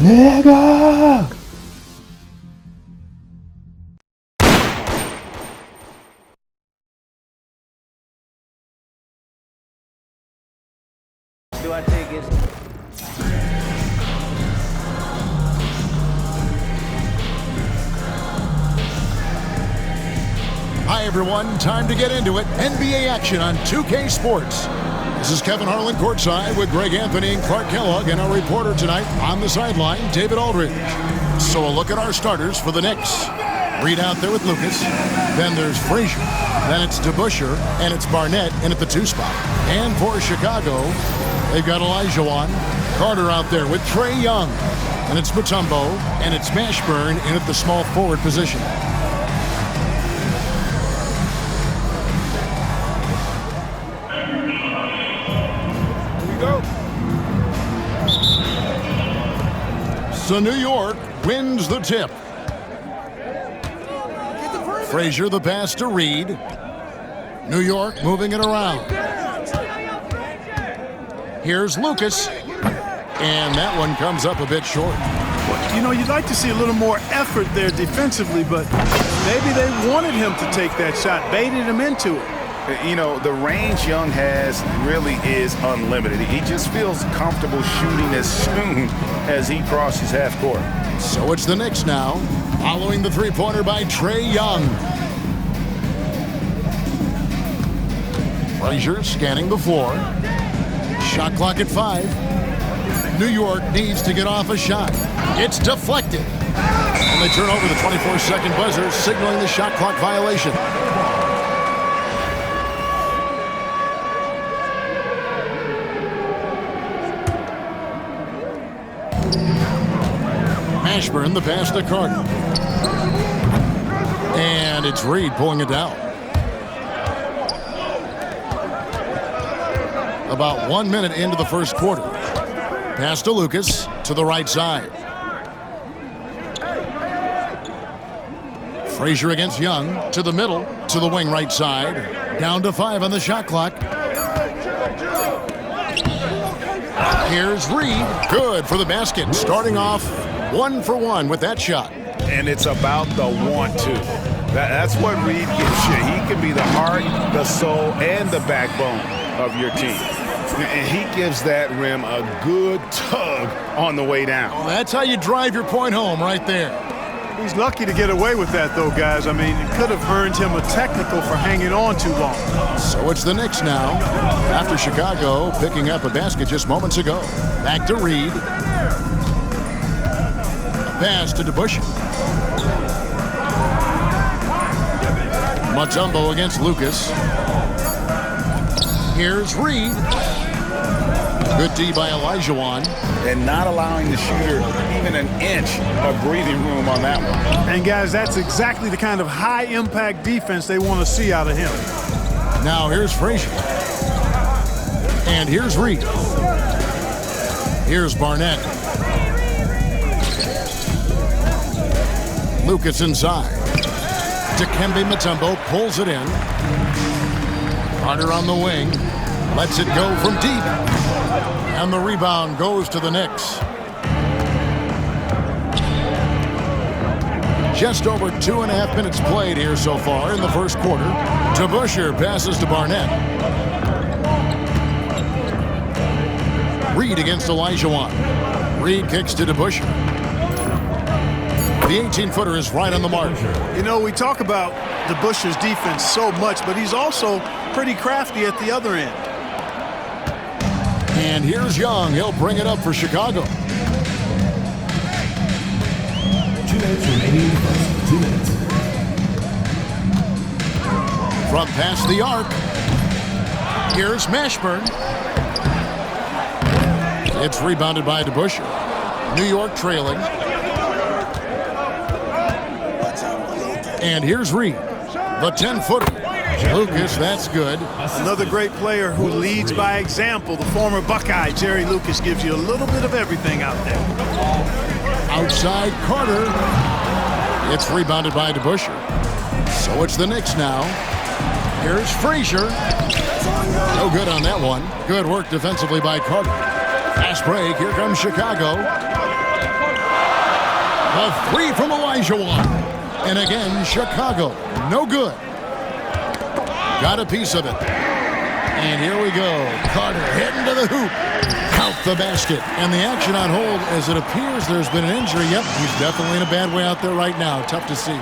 Nigga! Do I take it? Hi, everyone. Time to get into it. NBA action on 2K Sports. This is Kevin Harlan courtside with Greg Anthony and Clark Kellogg, and our reporter tonight on the sideline, David Aldridge. So a look at our starters for the Knicks. Reed out there with Lucas. Then there's Frazier. Then it's DeBusschere, and it's Barnett in at the 2 spot. And for Chicago, they've got Olajuwon. Carter out there with Trae Young. And it's Mutombo, and it's Mashburn in at the small forward position. So New York wins the tip. Frazier the pass to Reed. New York moving it around. Here's Lucas. And that one comes up a bit short. You know, you'd like to see a little more effort there defensively, but maybe they wanted him to take that shot, baited him into it. You know, the range Young has really is unlimited. He just feels comfortable shooting as soon as he crosses half court. So it's the Knicks now, following the three-pointer by Trae Young. Frazier scanning the floor. Shot clock at 5. New York needs to get off a shot. It's deflected. And they turn over the 24-second buzzer, signaling the shot clock violation. Mashburn the pass to Carter. And it's Reed pulling it down. About 1 minute into the first quarter. Pass to Lucas to the right side. Frazier against Young to the middle to the wing right side. Down to 5 on the shot clock. Here's Reed. Good for the basket. Starting off 1 for 1 with that shot. And it's about the want-to. That's what Reed gives you. He can be the heart, the soul, and the backbone of your team. And he gives that rim a good tug on the way down. Well, that's how you drive your point home right there. He's lucky to get away with that, though, guys. I mean, it could have earned him a technical for hanging on too long. So it's the Knicks now, after Chicago picking up a basket just moments ago. Back to Reed. Pass to DeBusschere. Mutombo against Lucas. Here's Reed. Good D by Olajuwon. And not allowing the shooter even an inch of breathing room on that one. And, guys, that's exactly the kind of high-impact defense they want to see out of him. Now here's Frazier. And here's Reed. Here's Barnett. Lucas inside. Dikembe Mutombo pulls it in. Carter on the wing. Lets it go from deep. And the rebound goes to the Knicks. Just over 2.5 minutes played here so far in the first quarter. DeBusschere passes to Barnett. Reed against Olajuwon. Reed kicks to DeBusschere. The 18-footer is right on the mark. You know, we talk about DeBusschere's defense so much, but he's also pretty crafty at the other end. And here's Young. He'll bring it up for Chicago. 2 minutes remaining in the first. 2 minutes. From past the arc. Here's Mashburn. It's rebounded by DeBusschere. New York trailing. And here's Reed. The 10-footer. Lucas, that's good. Another great player who leads by example. The former Buckeye, Jerry Lucas, gives you a little bit of everything out there. Outside Carter. It's rebounded by DeBusschere. So it's the Knicks now. Here's Frazier. No good on that one. Good work defensively by Carter. Fast break. Here comes Chicago. A three from Elijah. And again, Chicago, no good. Got a piece of it. And here we go. Carter heading to the hoop. Count the basket. And the action on hold as it appears there's been an injury. Yep, he's definitely in a bad way out there right now. Tough to see.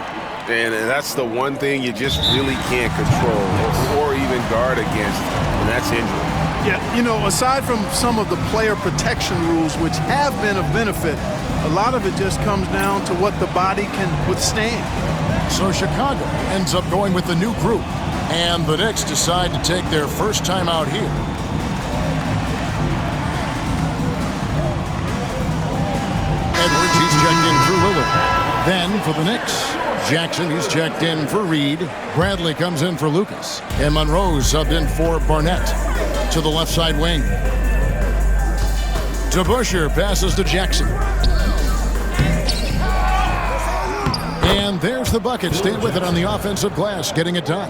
And that's the one thing you just really can't control or even guard against, and that's injury. Yeah, you know, aside from some of the player protection rules, which have been of benefit, a lot of it just comes down to what the body can withstand. So Chicago ends up going with the new group, and the Knicks decide to take their first time out here. Edwards, he's checked in for Lillard. Then for the Knicks, Jackson, he's checked in for Reed. Bradley comes in for Lucas. And Monroe subbed in for Barnett to the left side wing. DeBusschere passes to Jackson. And there's the bucket. Stayed with it on the offensive glass, getting it done.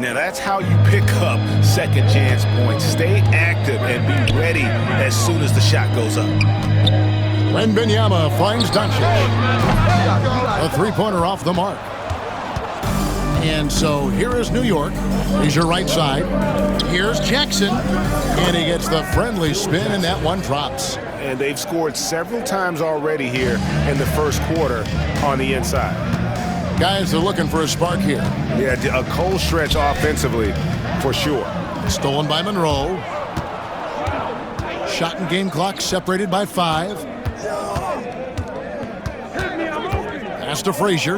Now that's how you pick up second chance points. Stay active and be ready as soon as the shot goes up. Wembanyama finds Doncic. A three-pointer off the mark. And so here is New York. Here's your right side. Here's Jackson. And he gets the friendly spin, and that one drops. And they've scored several times already here in the first quarter on the inside. Guys are looking for a spark here. Yeah, a cold stretch offensively for sure. Stolen by Monroe. Shot and game clock separated by 5. Pass to Frazier.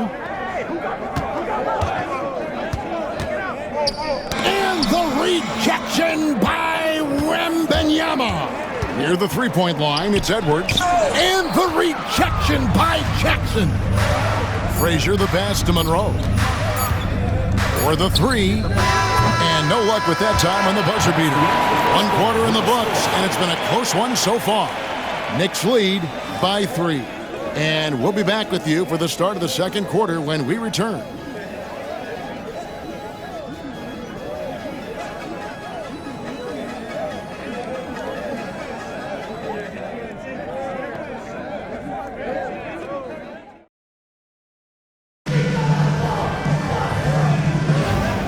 And the rejection by Wembanyama. Near the three-point line, it's Edwards. And the rejection by Jackson. Frazier the pass to Monroe. For the three. And no luck with that time on the buzzer beater. 1 quarter in the books, and it's been a close one so far. Knicks lead by 3. And we'll be back with you for the start of the second quarter when we return.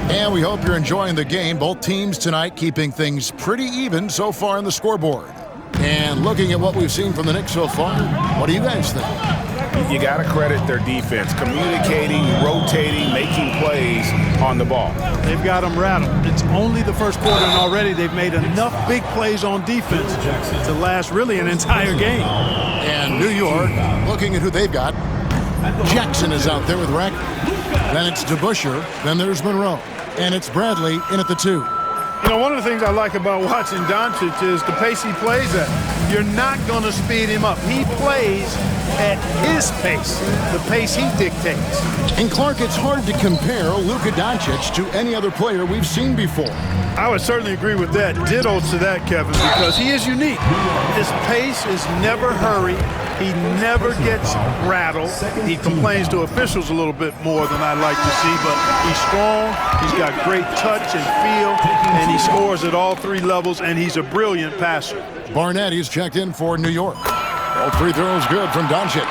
And we hope you're enjoying the game. Both teams tonight keeping things pretty even so far on the scoreboard. And looking at what we've seen from the Knicks so far, what do you guys think? You got to credit their defense, communicating, rotating, making plays on the ball. They've got them rattled. It's only the first quarter, and already they've made enough big plays on defense to last really an entire game. And New York, looking at who they've got, Jackson is out there with Rack. Then it's DeBusschere. Then there's Monroe. And it's Bradley in at the 2. You know, one of the things I like about watching Doncic is the pace he plays at. You're not going to speed him up. He plays at his pace, the pace he dictates. And Clark, it's hard to compare Luka Doncic to any other player we've seen before. I would certainly agree with that. Ditto to that, Kevin, because he is unique. His pace is never hurry. He never gets rattled. He complains to officials a little bit more than I'd like to see, but he's strong. He's got great touch and feel, and he scores at all 3 levels, and he's a brilliant passer. Barnett, he's checked in for New York. All 3 throws good from Doncic.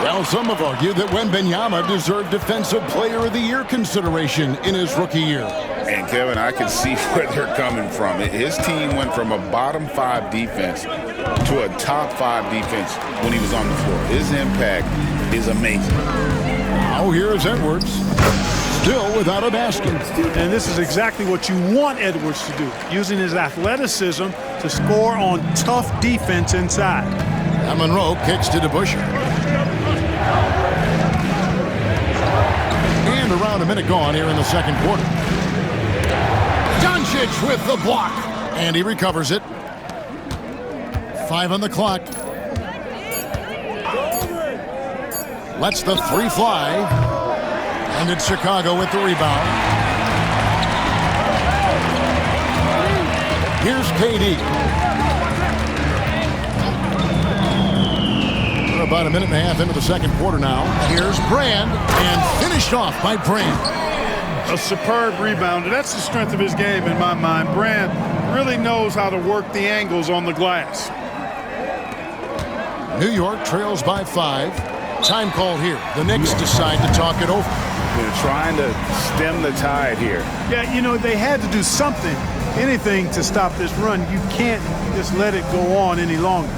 Well, some have argued that Wembanyama deserved Defensive Player of the Year consideration in his rookie year. And Kevin, I can see where they're coming from. His team went from a bottom 5 defense to a top 5 defense when he was on the floor. His impact is amazing. Now here's Edwards, still without a basket. And this is exactly what you want Edwards to do, using his athleticism to score on tough defense inside. And Monroe kicks to DeBusschere. And around a minute gone here in the second quarter. Doncic with the block. And he recovers it. 5 on the clock. Lets the 3 fly. And it's Chicago with the rebound. Here's KD. We're about a minute and a half into the second quarter now. Here's Brand, and finished off by Brand. A superb rebounder. That's the strength of his game in my mind. Brand really knows how to work the angles on the glass. New York trails by 5. Time called here. The Knicks decide to talk it over. They're trying to stem the tide here. Yeah, you know, they had to do something, anything to stop this run. You can't just let it go on any longer.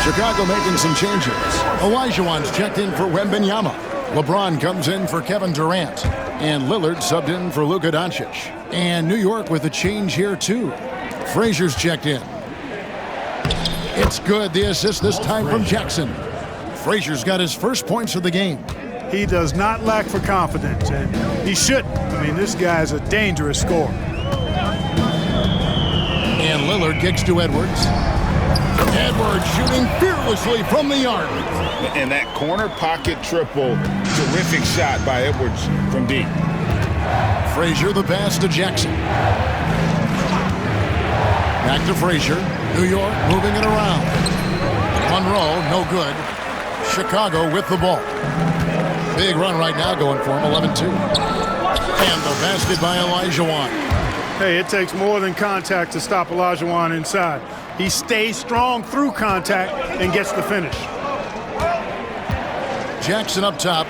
Chicago making some changes. Olajuwon's checked in for Wembanyama. LeBron comes in for Kevin Durant. And Lillard subbed in for Luka Doncic. And New York with a change here, too. Frazier's checked in. It's good. The assist this time from Jackson. Frazier's got his first points of the game. He does not lack for confidence, and he shouldn't. I mean, this guy's a dangerous scorer. And Lillard kicks to Edwards. Edwards shooting fearlessly from the arc. And that corner pocket triple, terrific shot by Edwards from deep. Frazier the pass to Jackson. Back to Frazier. New York moving it around. Monroe, no good. Chicago with the ball. Big run right now going for him, 11-2. And the basket by Olajuwon. Hey, it takes more than contact to stop Olajuwon inside. He stays strong through contact and gets the finish. Jackson up top.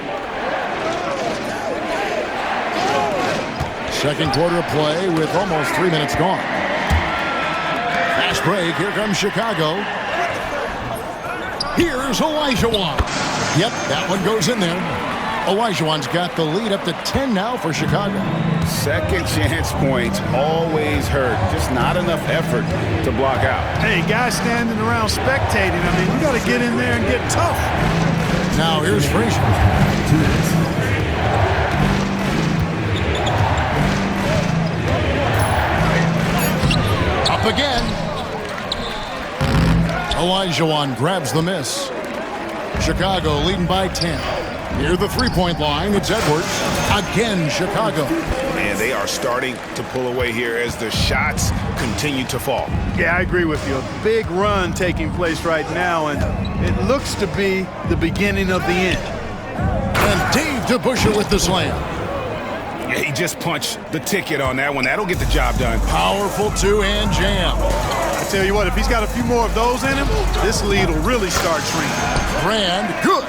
Second quarter of play with almost 3 minutes gone. Fast break. Here comes Chicago. Here's Olajuwon. Yep, that one goes in there. Olajuwon's got the lead up to 10 now for Chicago. Second chance points always hurt. Just not enough effort to block out. Hey, guys standing around spectating. I mean, you got to get in there and get tough. Now here's Frazier. 2 minutes. Up again. Olajuwon grabs the miss. Chicago leading by 10. Near the three-point line, it's Edwards. Again, Chicago. And they are starting to pull away here as the shots continue to fall. Yeah, I agree with you. A big run taking place right now, and it looks to be the beginning of the end. And Dave DeBusschere with the slam. Yeah, he just punched the ticket on that one. That'll get the job done. Powerful two-hand jam. I tell you what, if he's got a few more of those in him, this lead will really start shrinking. Brand, good.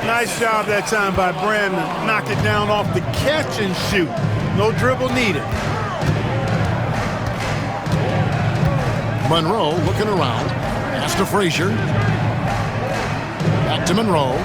Nice job that time by Brand to knock it down off the catch and shoot. No dribble needed. Monroe looking around. Pass to Frazier. Back to Monroe.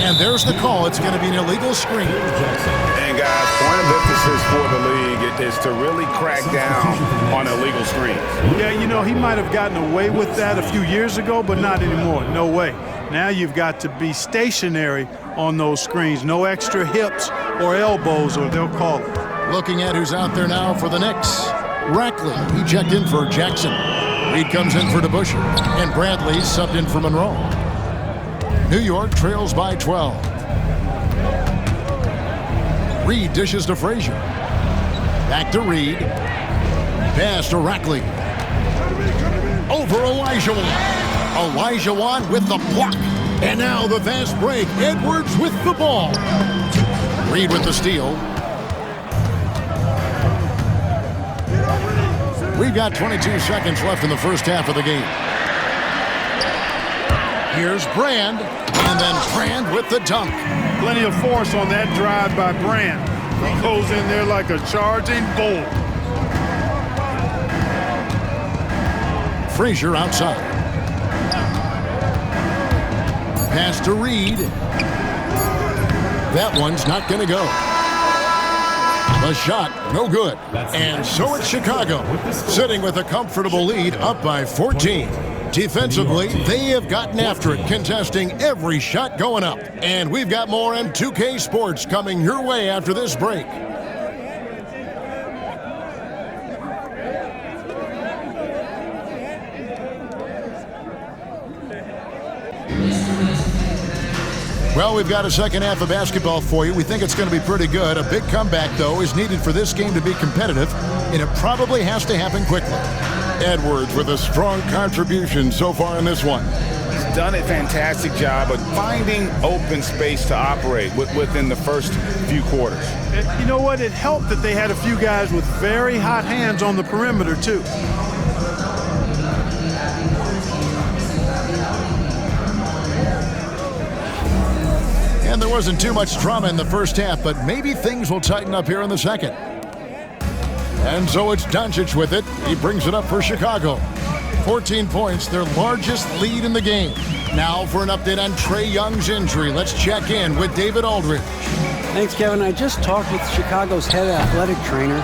And there's the call. It's going to be an illegal screen. And guys, point of emphasis for the league is to really crack down on illegal screens. Yeah, you know, he might have gotten away with that a few years ago, but not anymore. No way. Now you've got to be stationary on those screens. No extra hips or elbows, or they'll call it. Looking at who's out there now for the Knicks. Rackley, he checked in for Jackson. Reed comes in for DeBusschere. And Bradley subbed in for Monroe. New York trails by 12. Reed dishes to Frazier. Back to Reed. Pass to Rackley. Over Olajuwon. Olajuwon with the block. And now the fast break. Edwards with the ball. Reed with the steal. We've got 22 seconds left in the first half of the game. Here's Brand, and then Brand with the dunk. Plenty of force on that drive by Brand. He goes in there like a charging bull. Frazier outside. Pass to Reed. That one's not going to go. The shot, no good. And so it's Chicago, sitting with a comfortable lead, up by 14. Defensively, they have gotten after it, contesting every shot going up. And we've got more M2K Sports coming your way after this break. Well, we've got a second half of basketball for you. We think it's going to be pretty good. A big comeback, though, is needed for this game to be competitive, and it probably has to happen quickly. Edwards with a strong contribution so far in this one. He's done a fantastic job of finding open space to operate within the first few quarters. You know what? It helped that they had a few guys with very hot hands on the perimeter, too. And there wasn't too much drama in the first half, but maybe things will tighten up here in the second. And so it's Doncic with it. He brings it up for Chicago. 14 points, their largest lead in the game. Now for an update on Trae Young's injury. Let's check in with David Aldridge. Thanks, Kevin. I just talked with Chicago's head athletic trainer.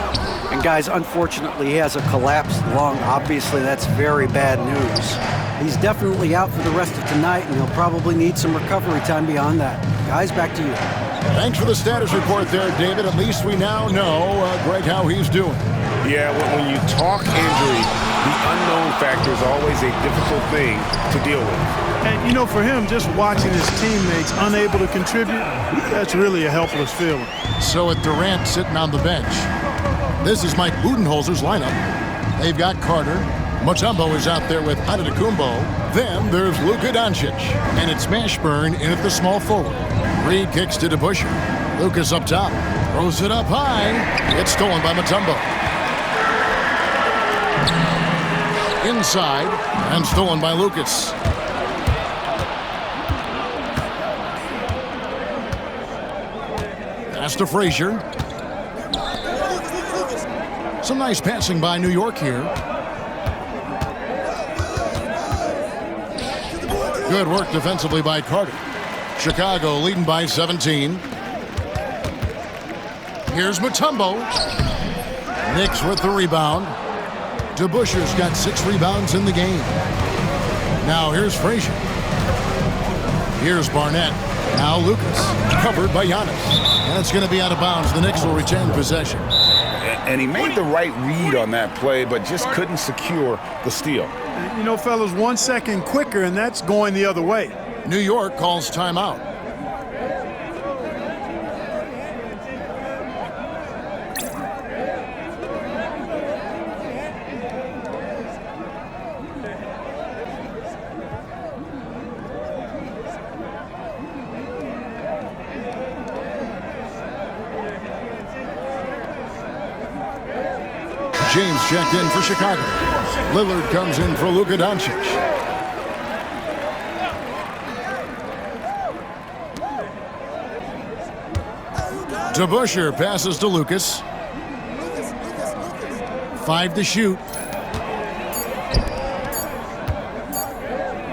And guys, unfortunately, he has a collapsed lung. Obviously, that's very bad news. He's definitely out for the rest of tonight, and he'll probably need some recovery time beyond that. Guys, back to you. Thanks for the status report there, David. At least we now know, Greg, how he's doing. Yeah, when you talk injury, the unknown factor is always a difficult thing to deal with. And, you know, for him, just watching his teammates unable to contribute, that's really a helpless feeling. So with Durant sitting on the bench, this is Mike Budenholzer's lineup. They've got Carter. Mutombo is out there with Antetokounmpo. Then there's Luka Doncic. And it's Mashburn in at the small forward. Reed kicks to DeBusschere. Lucas up top. Throws it up high. It's stolen by Mutombo. Inside. And stolen by Lucas. Pass to Frazier. Some nice passing by New York here. Good work defensively by Carter. Chicago leading by 17. Here's Mutombo. Knicks with the rebound. DeBusschere's got 6 rebounds in the game. Now here's Frazier. Here's Barnett. Now Lucas. Covered by Giannis. And it's going to be out of bounds. The Knicks will retain possession. And he made the right read on that play, but just couldn't secure the steal. You know, fellas, 1 second quicker, and that's going the other way. New York calls timeout. James checked in for Chicago. Lillard comes in for Luka Doncic. DeBusschere passes to Lucas. 5 to shoot.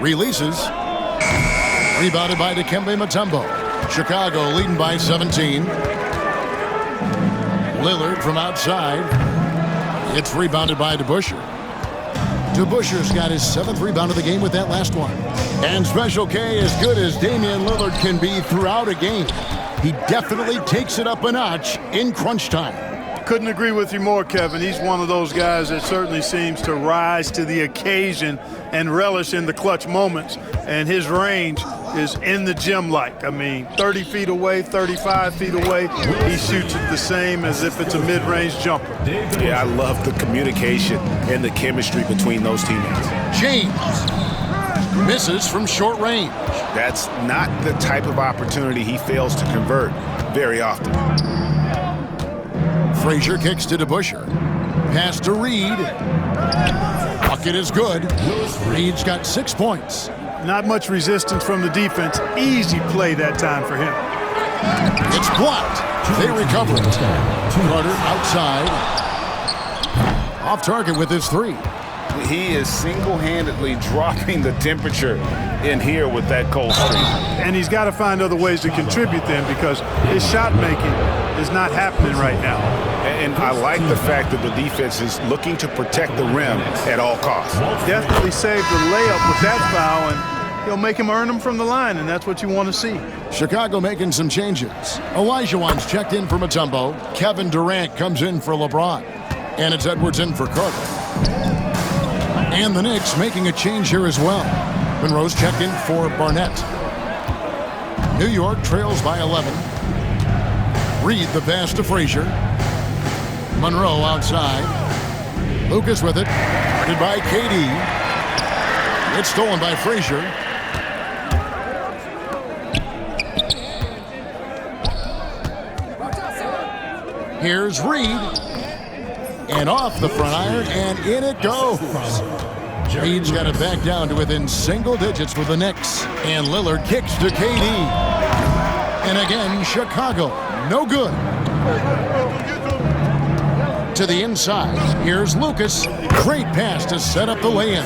Releases. Rebounded by Dikembe Mutombo. Chicago leading by 17. Lillard from outside. It's rebounded by DeBusschere. DeBusschere's got his 7th rebound of the game with that last one. And Special K, as good as Damian Lillard can be throughout a game, he definitely takes it up a notch in crunch time. Couldn't agree with you more, Kevin. He's one of those guys that certainly seems to rise to the occasion and relish in the clutch moments. And his range is in the gym-like. I mean, 30 feet away, 35 feet away, he shoots it the same as if it's a mid-range jumper. Yeah, I love the communication and the chemistry between those teammates. James misses from short range. That's not the type of opportunity he fails to convert very often. Frazier kicks to DeBusschere. Pass to Reed. Bucket is good. Reed's got 6 points. Not much resistance from the defense. Easy play that time for him. It's blocked. They recover it. Carter outside. Off target with his 3. He is single-handedly dropping the temperature in here with that cold streak. And he's got to find other ways to contribute then, because his shot making is not happening right now. And I like the fact that the defense is looking to protect the rim at all costs. Definitely saved the layup with that foul, and he'll make him earn them from the line, and that's what you want to see. Chicago making some changes. Olajuwon's checked in for Mutombo. Kevin Durant comes in for LeBron. And it's Edwards in for Carter. And the Knicks making a change here as well. Monroe's checked in for Barnett. New York trails by 11. Reed the pass to Frazier. Monroe outside. Lucas with it. Guarded by KD. It's stolen by Frazier. Here's Reed. And off the front iron, and in it goes. Reed's got it back down to within single digits for the Knicks. And Lillard kicks to KD. And again, Chicago, no good. To the inside, here's Lucas. Great pass to set up the lay-in.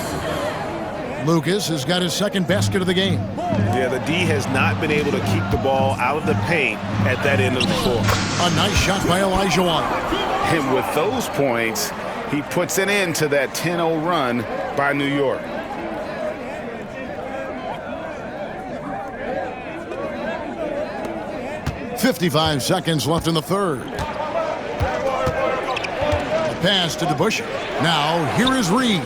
Lucas has got his second basket of the game. Yeah, the D has not been able to keep the ball out of the paint at that end of the floor. A nice shot by Olajuwon. And with those points, he puts an end to that 10-0 run by New York. .55 seconds left in the third. The pass to DeBush. Now, here is Reed.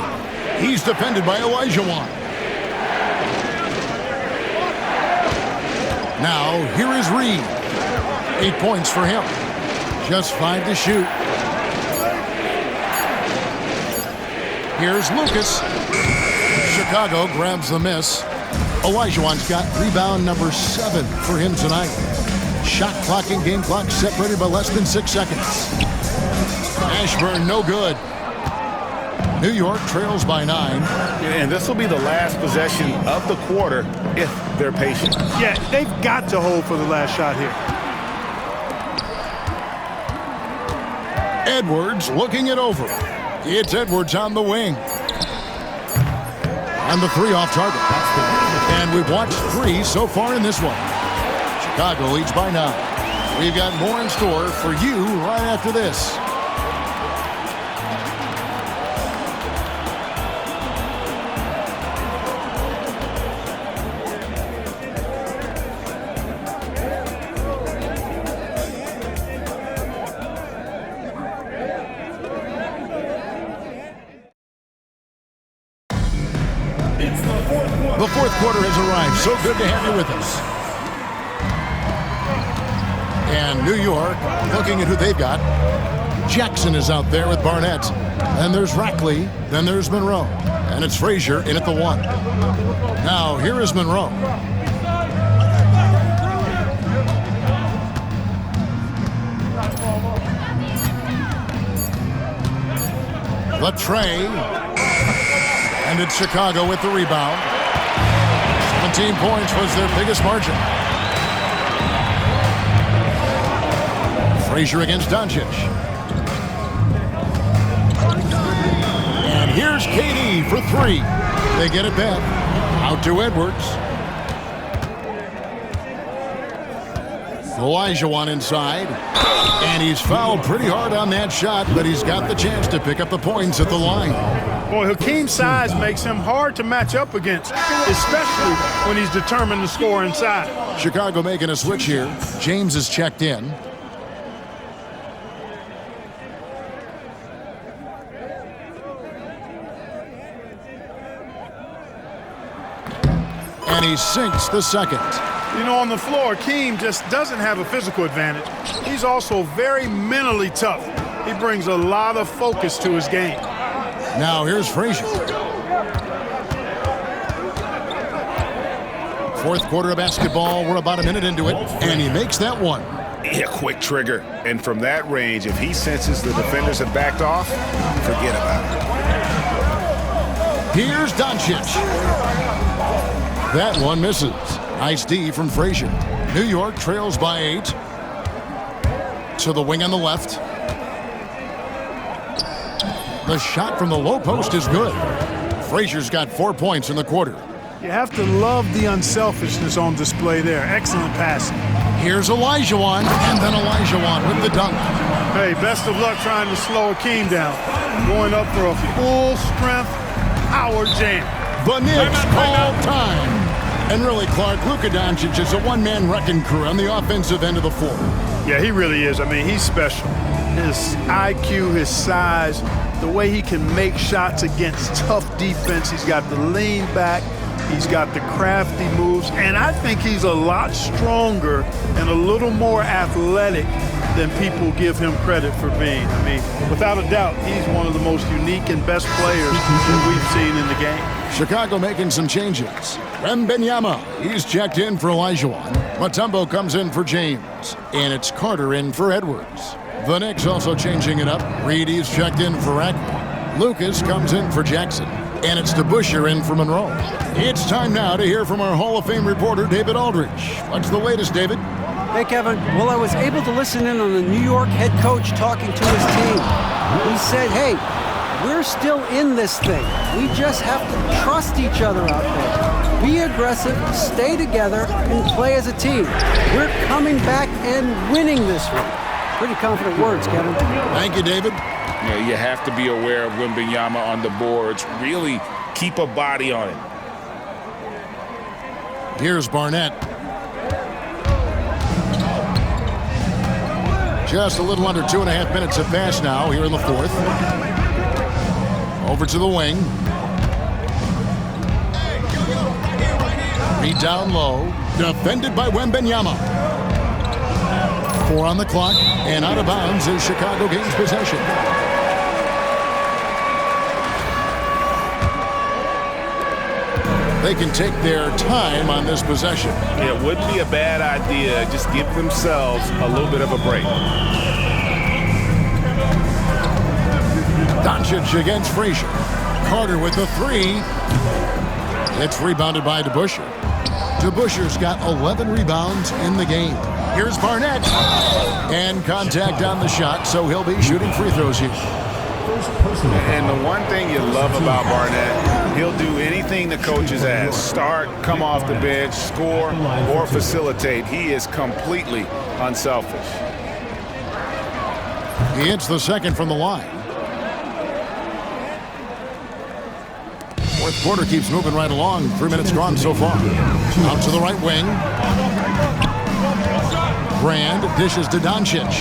He's defended by Olajuwon. Now, here is Reed. 8 points for him. Just 5 to shoot. Here's Lucas. Chicago grabs the miss. Olajuwon's got rebound number 7 for him tonight. Shot clock and game clock separated by less than 6 seconds. Ashburn, no good. New York trails by 9. And this will be the last possession of the quarter if they're patient. Yeah, they've got to hold for the last shot here. Edwards looking it over. It's Edwards on the wing. And the 3 off target. And we've watched 3 so far in this one. Chicago leads by 9. We've got more in store for you right after this. The fourth quarter has arrived. So good to have you with us. And New York, looking at who they've got. Jackson is out there with Barnett. Then there's Rackley. Then there's Monroe. And it's Frazier in at the 1. Now, here is Monroe. The tray. And it's Chicago with the rebound. 17 points was their biggest margin. Frazier against Doncic. And here's KD for 3. They get it back. Out to Edwards. Olajuwon inside. And he's fouled pretty hard on that shot, but he's got the chance to pick up the points at the line. Boy, Hakeem's size makes him hard to match up against, especially when he's determined to score inside. Chicago making a switch here. James is checked in. And he sinks the second. You know, on the floor, Hakeem just doesn't have a physical advantage. He's also very mentally tough. He brings a lot of focus to his game. Now here's Frazier. Fourth quarter of basketball. We're about a minute into it. And he makes that one. Yeah, quick trigger. And from that range, if he senses the defenders have backed off, forget about it. Here's Doncic. That one misses. Nice D from Frazier. New York trails by 8. To the wing on the left. The shot from the low post is good. Frazier's got 4 points in the quarter. You have to love the unselfishness on display there. Excellent passing. Here's Olajuwon, and then Olajuwon with the dunk. Hey, best of luck trying to slow Hakeem down. Going up for a full-strength power jam. The Knicks call time. And really, Clark, Luka Doncic is a one-man wrecking crew on the offensive end of the floor. Yeah, he really is. I mean, he's special. His IQ, his size, the way he can make shots against tough defense. He's got the lean back. He's got the crafty moves. And I think he's a lot stronger and a little more athletic than people give him credit for being. I mean, without a doubt, he's one of the most unique and best players that we've seen in the game. Chicago making some changes. Wembanyama, he's checked in for Olajuwon. Mutombo comes in for James. And it's Carter in for Edwards. The Knicks also changing it up. Reed, he's checked in for Rackman. Lucas comes in for Jackson. And it's DeBusschere in for Monroe. It's time now to hear from our Hall of Fame reporter, David Aldridge. What's the latest, David? Hey, Kevin. Well, I was able to listen in on the New York head coach talking to his team. He said, hey, we're still in this thing. We just have to trust each other out there. Be aggressive, stay together, and play as a team. We're coming back and winning this one. Pretty confident words, Kevin. Thank you, David. Yeah, you have to be aware of Wembanyama on the boards. Really keep a body on it. Here's Barnett. Just a little under 2.5 minutes have passed now here in the fourth. Over to the wing. Reed down low. Defended by Wembanyama. 4 on the clock. And out of bounds as Chicago gains possession. They can take their time on this possession. It wouldn't be a bad idea. Just give themselves a little bit of a break. Doncic against Frazier. Carter with the 3. It's rebounded by DeBusschere. DeBusschere's got 11 rebounds in the game. Here's Barnett. And contact on the shot, so he'll be shooting free throws here. And the one thing you love about Barnett, he'll do anything the coaches ask. Start, come off the bench, score, or facilitate. He is completely unselfish. He hits the second from the line. Fourth quarter keeps moving right along. 3 minutes gone so far. Out to the right wing. Brand dishes to Doncic.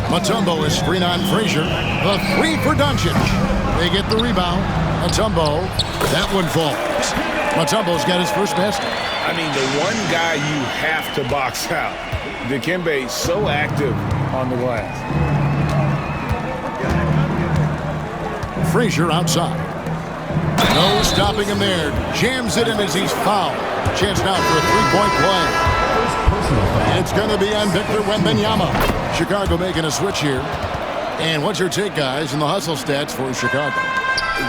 Mutombo is screen on Frazier. The 3 for Doncic. They get the rebound. Mutombo. That one falls. Mutombo's got his first basket. I mean, the one guy you have to box out. Dikembe so active on the glass. Frazier outside. No stopping him there. Jams it in as he's fouled. Chance now for a 3-point play. It's going to be on Victor Wembanyama. Chicago making a switch here. And what's your take, guys, in the hustle stats for Chicago?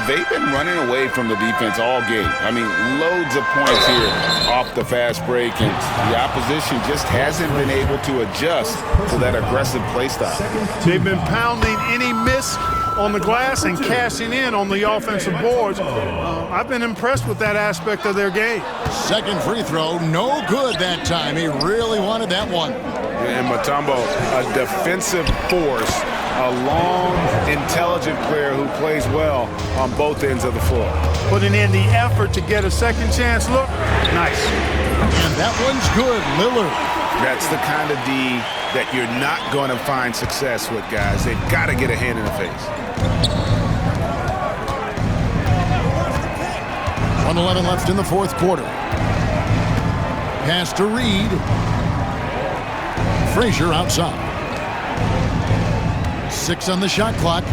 They've been running away from the defense all game. I mean, loads of points here off the fast break, and the opposition just hasn't been able to adjust to that aggressive play style. They've been pounding any miss on the glass and cashing in on the offensive boards. I've been impressed with that aspect of their game. Second free throw, no good that time. He really wanted that one. And Mutombo, a defensive force, a long, intelligent player who plays well on both ends of the floor. Putting in the effort to get a second chance look, nice. And that one's good, Lillard. That's the kind of D that you're not going to find success with, guys. They've got to get a hand in the face. 1:11 left in the fourth quarter. Pass to Reed. Frazier outside. 6 on the shot clock.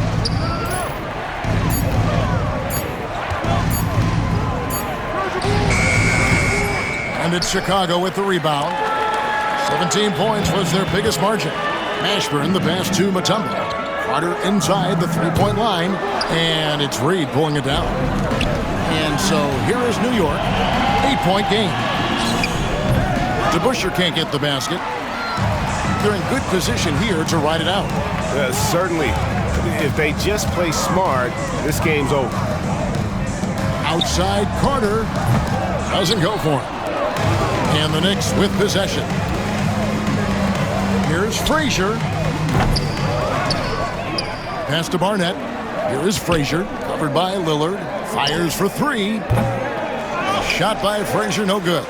And it's Chicago with the rebound. 17 points was their biggest margin. Mashburn the pass to Mutombo. Carter inside the 3-point line. And it's Reed pulling it down. And so here is New York. 8-point game. DeBusschere can't get the basket. They're in good position here to ride it out. Certainly, if they just play smart, this game's over. Outside Carter. Doesn't go for him. And the Knicks with possession. Here's Frazier. Pass to Barnett. Here is Frazier. Covered by Lillard. Fires for 3. Shot by Frazier, no good.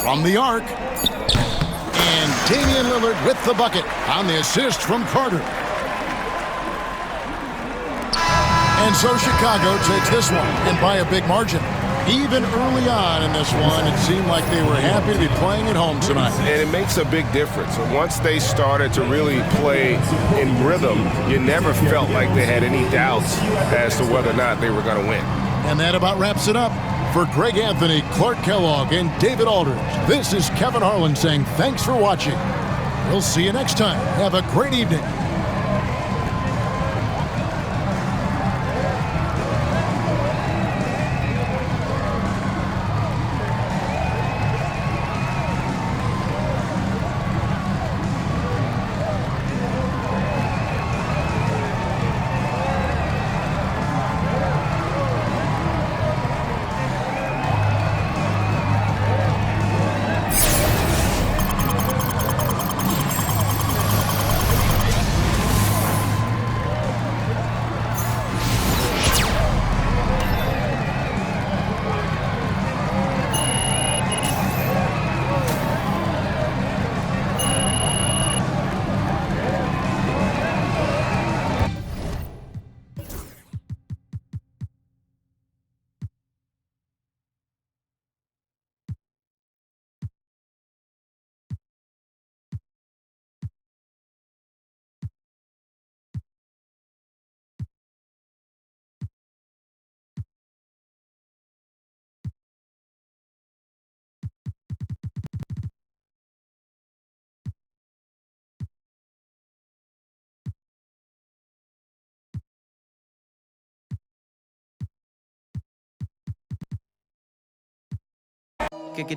From the arc. And Damian Lillard with the bucket on the assist from Carter. And so Chicago takes this one, and by a big margin. Even early on in this one, it seemed like they were happy to be playing at home tonight. And it makes a big difference. Once they started to really play in rhythm, you never felt like they had any doubts as to whether or not they were going to win. And that about wraps it up. For Greg Anthony, Clark Kellogg, and David Aldridge, this is Kevin Harlan saying thanks for watching. We'll see you next time. Have a great evening. Get